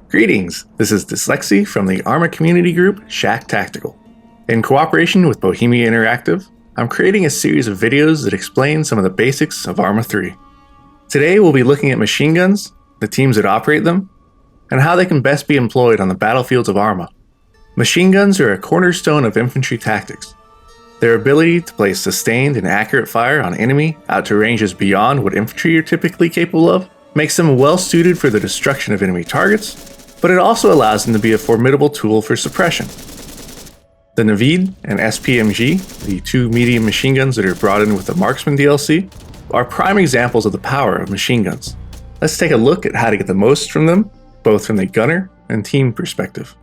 Greetings, this is Dslyecxi from the Arma community group Shack Tactical. In cooperation with Bohemia Interactive, I'm creating a series of videos that explain some of the basics of Arma 3. Today we'll be looking at machine guns, the teams that operate them, and how they can best be employed on the battlefields of Arma. Machine guns are a cornerstone of infantry tactics. Their ability to place sustained and accurate fire on enemy out to ranges beyond what infantry are typically capable of makes them well suited for the destruction of enemy targets, but it also allows them to be a formidable tool for suppression. The Navid and SPMG, the two medium machine guns that are brought in with the Marksman DLC, are prime examples of the power of machine guns. Let's take a look at how to get the most from them, both from the gunner and team perspective.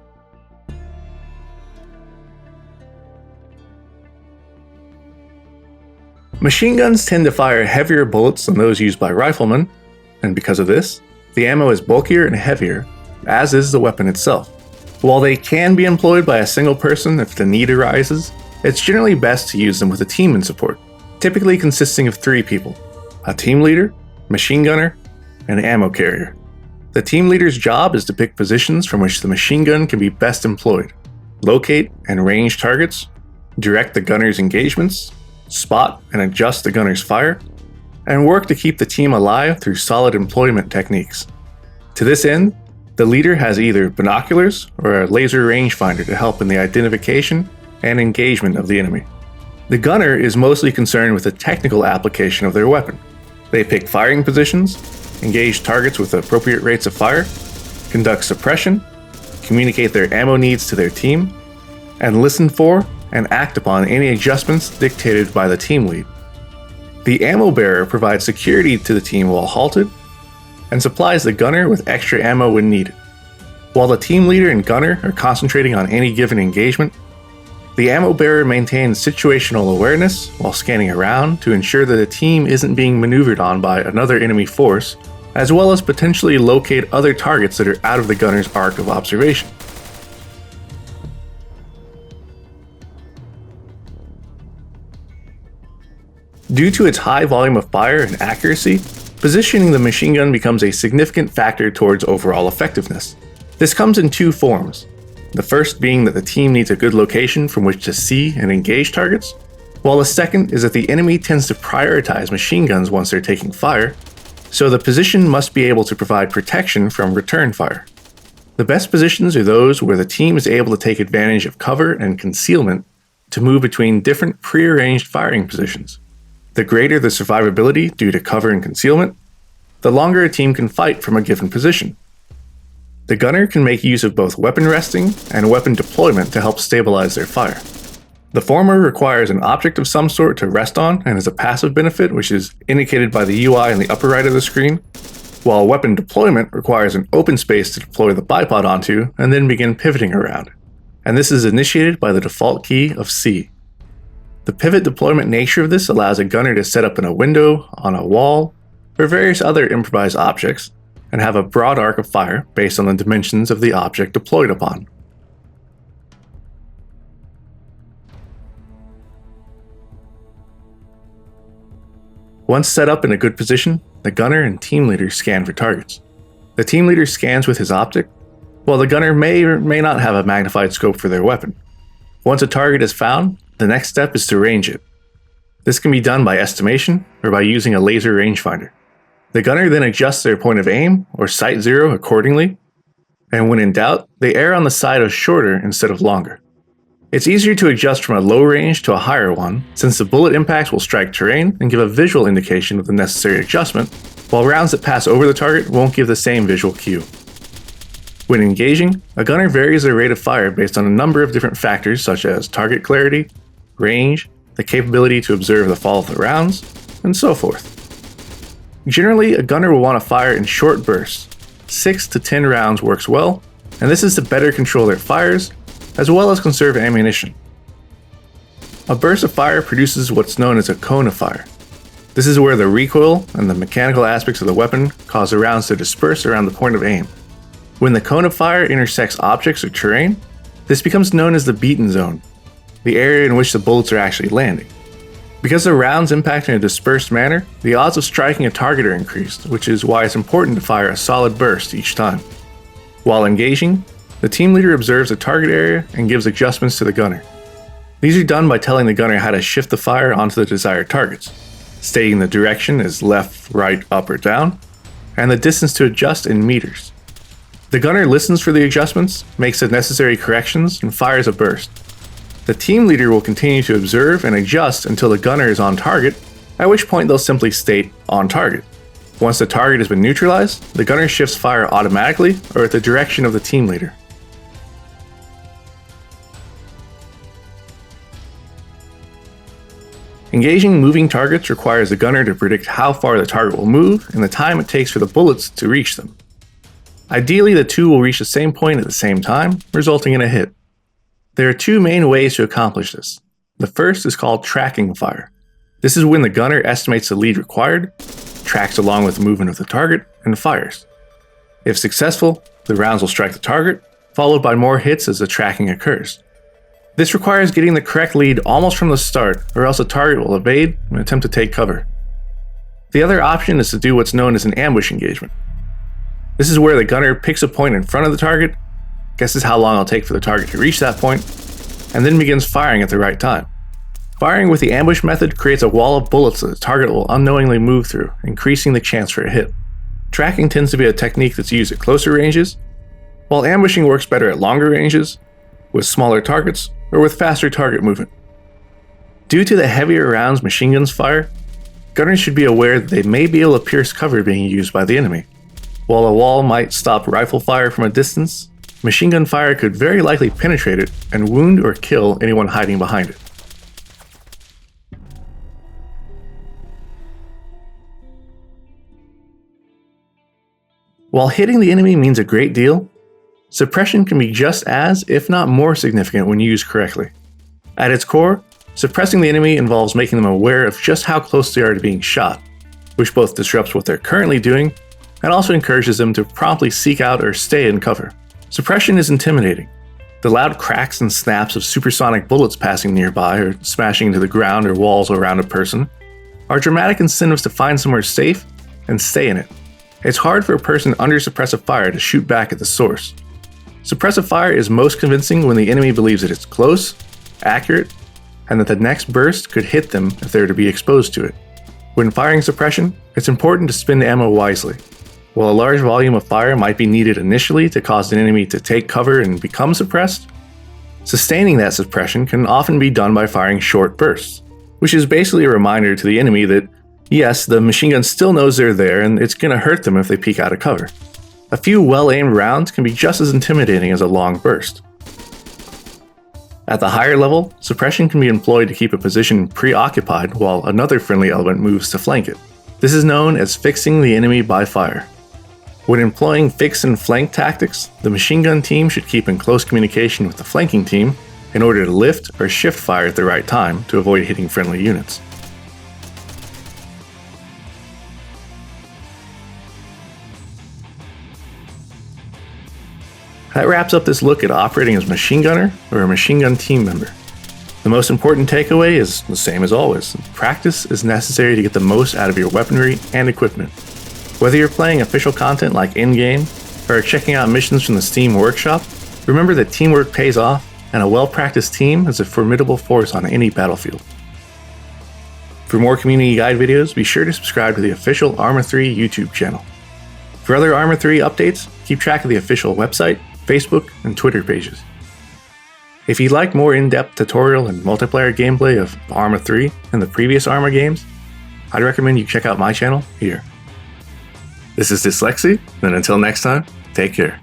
Machine guns tend to fire heavier bullets than those used by riflemen, and because of this, the ammo is bulkier and heavier, as is the weapon itself. While they can be employed by a single person if the need arises, it's generally best to use them with a team in support, typically consisting of 3 people: a team leader, machine gunner, and an ammo carrier. The team leader's job is to pick positions from which the machine gun can be best employed, locate and range targets, direct the gunner's engagements, spot and adjust the gunner's fire, and work to keep the team alive through solid employment techniques. To this end, the leader has either binoculars or a laser rangefinder to help in the identification and engagement of the enemy. The gunner is mostly concerned with the technical application of their weapon. They pick firing positions, engage targets with appropriate rates of fire, conduct suppression, communicate their ammo needs to their team, and listen for and act upon any adjustments dictated by the team lead. The ammo bearer provides security to the team while halted, and supplies the gunner with extra ammo when needed. While the team leader and gunner are concentrating on any given engagement, the ammo bearer maintains situational awareness while scanning around to ensure that the team isn't being maneuvered on by another enemy force, as well as potentially locate other targets that are out of the gunner's arc of observation. Due to its high volume of fire and accuracy, positioning the machine gun becomes a significant factor towards overall effectiveness. This comes in 2 forms. The first being that the team needs a good location from which to see and engage targets, while the second is that the enemy tends to prioritize machine guns once they're taking fire, so the position must be able to provide protection from return fire. The best positions are those where the team is able to take advantage of cover and concealment to move between different prearranged firing positions. The greater the survivability due to cover and concealment, the longer a team can fight from a given position. The gunner can make use of both weapon resting and weapon deployment to help stabilize their fire. The former requires an object of some sort to rest on and is a passive benefit, which is indicated by the UI in the upper right of the screen, while weapon deployment requires an open space to deploy the bipod onto and then begin pivoting around, and this is initiated by the default key of C. The pivot deployment nature of this allows a gunner to set up in a window, on a wall, or various other improvised objects, and have a broad arc of fire based on the dimensions of the object deployed upon. Once set up in a good position, the gunner and team leader scan for targets. The team leader scans with his optic, while the gunner may or may not have a magnified scope for their weapon. Once a target is found, the next step is to range it. This can be done by estimation or by using a laser rangefinder. The gunner then adjusts their point of aim or sight zero accordingly, and when in doubt, they err on the side of shorter instead of longer. It's easier to adjust from a low range to a higher one, since the bullet impacts will strike terrain and give a visual indication of the necessary adjustment, while rounds that pass over the target won't give the same visual cue. When engaging, a gunner varies their rate of fire based on a number of different factors such as target clarity, range, the capability to observe the fall of the rounds, and so forth. Generally, a gunner will want to fire in short bursts. 6 to 10 rounds works well, and this is to better control their fires, as well as conserve ammunition. A burst of fire produces what's known as a cone of fire. This is where the recoil and the mechanical aspects of the weapon cause the rounds to disperse around the point of aim. When the cone of fire intersects objects or terrain, this becomes known as the beaten zone, the area in which the bullets are actually landing. Because the rounds impact in a dispersed manner, the odds of striking a target are increased, which is why it's important to fire a solid burst each time. While engaging, the team leader observes a target area and gives adjustments to the gunner. These are done by telling the gunner how to shift the fire onto the desired targets, stating the direction is left, right, up, or down, and the distance to adjust in meters. The gunner listens for the adjustments, makes the necessary corrections, and fires a burst. The team leader will continue to observe and adjust until the gunner is on target, at which point they'll simply state "on target." Once the target has been neutralized, the gunner shifts fire automatically or at the direction of the team leader. Engaging moving targets requires the gunner to predict how far the target will move and the time it takes for the bullets to reach them. Ideally, the two will reach the same point at the same time, resulting in a hit. There are two main ways to accomplish this. The first is called tracking fire. This is when the gunner estimates the lead required, tracks along with the movement of the target, and fires. If successful, the rounds will strike the target, followed by more hits as the tracking occurs. This requires getting the correct lead almost from the start, or else the target will evade and attempt to take cover. The other option is to do what's known as an ambush engagement. This is where the gunner picks a point in front of the target, guesses how long it'll take for the target to reach that point, and then begins firing at the right time. Firing with the ambush method creates a wall of bullets that the target will unknowingly move through, increasing the chance for a hit. Tracking tends to be a technique that's used at closer ranges, while ambushing works better at longer ranges, with smaller targets, or with faster target movement. Due to the heavier rounds machine guns fire, gunners should be aware that they may be able to pierce cover being used by the enemy. While a wall might stop rifle fire from a distance, machine gun fire could very likely penetrate it and wound or kill anyone hiding behind it. While hitting the enemy means a great deal, suppression can be just as, if not more significant when used correctly. At its core, suppressing the enemy involves making them aware of just how close they are to being shot, which both disrupts what they're currently doing and also encourages them to promptly seek out or stay in cover. Suppression is intimidating. The loud cracks and snaps of supersonic bullets passing nearby or smashing into the ground or walls around a person are dramatic incentives to find somewhere safe and stay in it. It's hard for a person under suppressive fire to shoot back at the source. Suppressive fire is most convincing when the enemy believes that it's close, accurate, and that the next burst could hit them if they were to be exposed to it. When firing suppression, it's important to spend ammo wisely. While a large volume of fire might be needed initially to cause an enemy to take cover and become suppressed, sustaining that suppression can often be done by firing short bursts, which is basically a reminder to the enemy that, yes, the machine gun still knows they're there and it's going to hurt them if they peek out of cover. A few well-aimed rounds can be just as intimidating as a long burst. At the higher level, suppression can be employed to keep a position preoccupied while another friendly element moves to flank it. This is known as fixing the enemy by fire. When employing fix and flank tactics, the machine gun team should keep in close communication with the flanking team in order to lift or shift fire at the right time to avoid hitting friendly units. That wraps up this look at operating as a machine gunner or a machine gun team member. The most important takeaway is the same as always. Practice is necessary to get the most out of your weaponry and equipment. Whether you're playing official content like in-game or checking out missions from the Steam Workshop, remember that teamwork pays off and a well-practiced team is a formidable force on any battlefield. For more community guide videos, be sure to subscribe to the official Arma 3 YouTube channel. For other Arma 3 updates, keep track of the official website, Facebook, and Twitter pages. If you'd like more in-depth tutorial and multiplayer gameplay of Arma 3 and the previous Arma games, I'd recommend you check out my channel here. This is Dslyecxi, and until next time, take care.